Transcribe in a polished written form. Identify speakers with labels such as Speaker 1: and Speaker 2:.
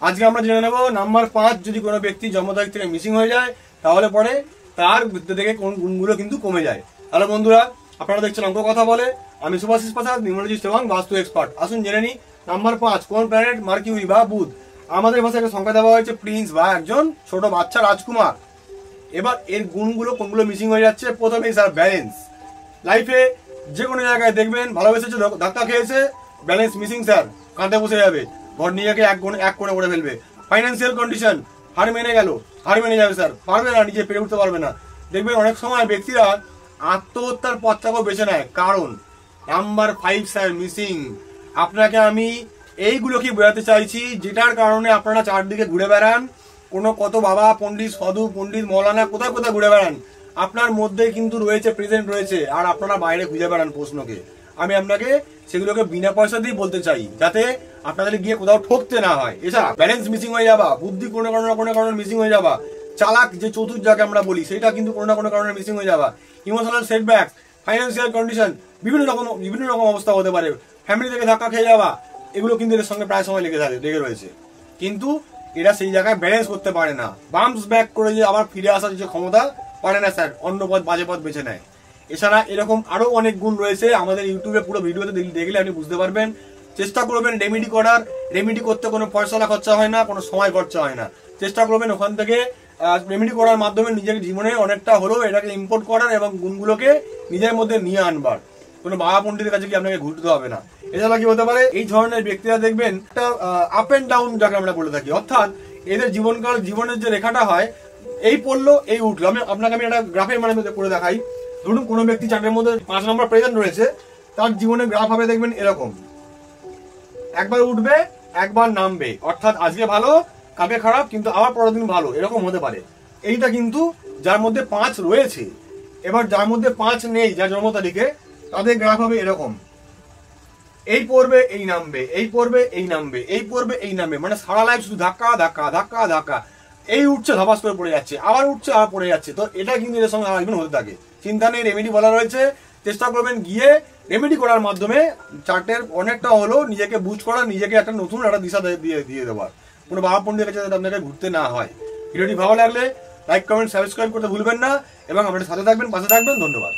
Speaker 1: আজকে আমরা জেনে নেব নাম্বার 5 যদি কোনো ব্যক্তি জন্ম তারিখ থেকে মিসিং হয়ে যায় তাহলে পরে তার ভিতর থেকে কোন গুণগুলো কিন্তু কমে যায়। হ্যালো বন্ধুরা, আপনারা দেখছেন অঙ্ক কথা বলে। আমি সুভাষিস প্রসাদ, নিউমোলজিস্ট এবং বাস্তু এক্সপার্ট। আসুন জেনে নিই নাম্বার 5 কোন প্ল্যানেট, মার্কিউরি বা বুধ। আমাদের ভাষায় সংখ্যা দেওয়া হয়েছে প্রিন্স বা একজন ছোট বাচ্চা রাজকুমার। এবার এর গুণগুলো কোনগুলো মিসিং হয়ে যাচ্ছে। প্রথমেই স্যার ব্যালেন্স। লাইফে যে কোনো জায়গায় দেখবেন ভালোবেসেছে, ধাক্কা খেয়েছে, ব্যালেন্স মিসিং স্যার, কাঁধে বসে যাবে, ঘর নিজেকে এক কোণে করে ফেলবে। ফাইন্যান্সিয়াল কন্ডিশন, হার মেনে গেল, হার মেনে যাবে স্যার, পারবে না, নিজে পেরে উঠতে পারবে না। দেখবেন অনেক সময় ব্যক্তিরা আত্মহত্যার পথটাকেও বেছে নেয়, কারণ নাম্বার 5 স্যার মিসিং। আপনাকে আমি এইগুলো কি বোঝাতে চাইছি, যেটার কারণে আপনারা চারদিকে ঘুরে বেড়ান, কোনো কত বাবা পণ্ডিত, সাধু পণ্ডিত, মৌলানা কোথায় কোথায় ঘুরে বেড়ান, আপনার মধ্যে কিন্তু রয়েছে, প্রেজেন্ট রয়েছে, আর আপনারা বাইরে খুঁজে বেড়ান প্রশ্নকে। আমি আপনাকে সেগুলোকে বিনা পয়সা দিয়ে বলতে চাই, যাতে আপনাদের গিয়ে কোথাও ঠকতে না হয়। এছাড়া ব্যালেন্স মিসিং হয়ে যাবা, বুদ্ধি কোনো কারণে মিসিং হয়ে যাবা, চালাক যে চতুর যাকে আমরা বলি সেটা কিন্তু কোনো না কোনো কারণে মিসিং হয়ে যাবা, ইমোশনাল সেটব্যাক, ফাইন্যান্সিয়াল কন্ডিশন, বিভিন্ন রকম অবস্থা হতে পারে, ফ্যামিলি থেকে ধাক্কা খেয়ে যাওয়া, এগুলো কিন্তু এর সঙ্গে প্রায় সময় লেগে রয়েছে। কিন্তু এরা সেই জায়গায় ব্যালেন্স করতে পারে না, বাম্পস ব্যাক করে যে আবার ফিরে আসার যে ক্ষমতা পারে না স্যার, অন্য পথ বাজে পথ বেছে নেয়। এছাড়া এরকম আরো অনেক গুণ রয়েছে, আমাদের ইউটিউবে পুরো ভিডিওতে দেখলে আপনি বুঝতে পারবেন। চেষ্টা করবেন রেমেডি করার, রেমেডি করতে কোনো পয়সা খরচা হয় না, কোনো সময় খরচা হয় না। চেষ্টা করবেন ওখান থেকে রেমেডি করার মাধ্যমে নিজের জীবনে অনেকটা হলেও এটাকে ইম্পোর্ট করার এবং গুণগুলোকে নিজের মধ্যে নিয়ে আনবার। কোনো বাবা পণ্ডিতের কাছে কি আপনাকে ঘুরতে হবে না। এছাড়া কি হতে পারে, এই ধরনের ব্যক্তিরা দেখবেন একটা আপ এন্ড ডাউন যাকে আমরা বলে থাকি, অর্থাৎ এদের জীবনের যে রেখাটা হয়, এই পড়লো এই উঠলো। আপনাকে আমি একটা গ্রাফের মাধ্যমে করে দেখাই। ধরুন কোনো ব্যক্তি চার্টের মধ্যে 5 নম্বর প্রেজেন্ট রয়েছে, তার জীবনের গ্রাফ হবে দেখবেন এরকম, একবার উঠবে একবার নামবে, অর্থাৎ আজকে ভালো কালকে খারাপ, কিন্তু আবার পরের দিন ভালো, এরকম হতে পারে। এইটা কিন্তু যার মধ্যে 5 রয়েছে। এবার যার মধ্যে 5 নেই, যার জন্ম তারিখে, তাদের গ্রাফ হবে এরকম, এই পড়বে এই নামবে, এই পড়বে এই নামবে, এই পড়বে এই নামবে, মানে সারা লাইফ শুধু ধাক্কা ধাক্কা ধাক্কা ধাক্কা, এই উঠছে ধপাস করে পড়ে যাচ্ছে, আবার উঠছে আবার পড়ে যাচ্ছে। তো এটা কিন্তু এর সঙ্গে আরেকদিন হতে থাকে। চিন্তা নেই, রেমেডি বলা রয়েছে, চেষ্টা করবেন গিয়ে রেমেডি করার মাধ্যমে চার্টের অনেকটা হলো নিজেকে বুঝ করা, নিজেকে একটা নতুন একটা দিশা দিয়ে দেওয়ার। কোনো বাবা পণ্ডিতের কাছে যাতে আপনাকে ঘুরতে না হয়। ভিডিওটি ভালো লাগলে লাইক কমেন্ট সাবস্ক্রাইব করতে ভুলবেন না এবং আমাদের সাথে থাকবেন, পাশে থাকবেন। ধন্যবাদ।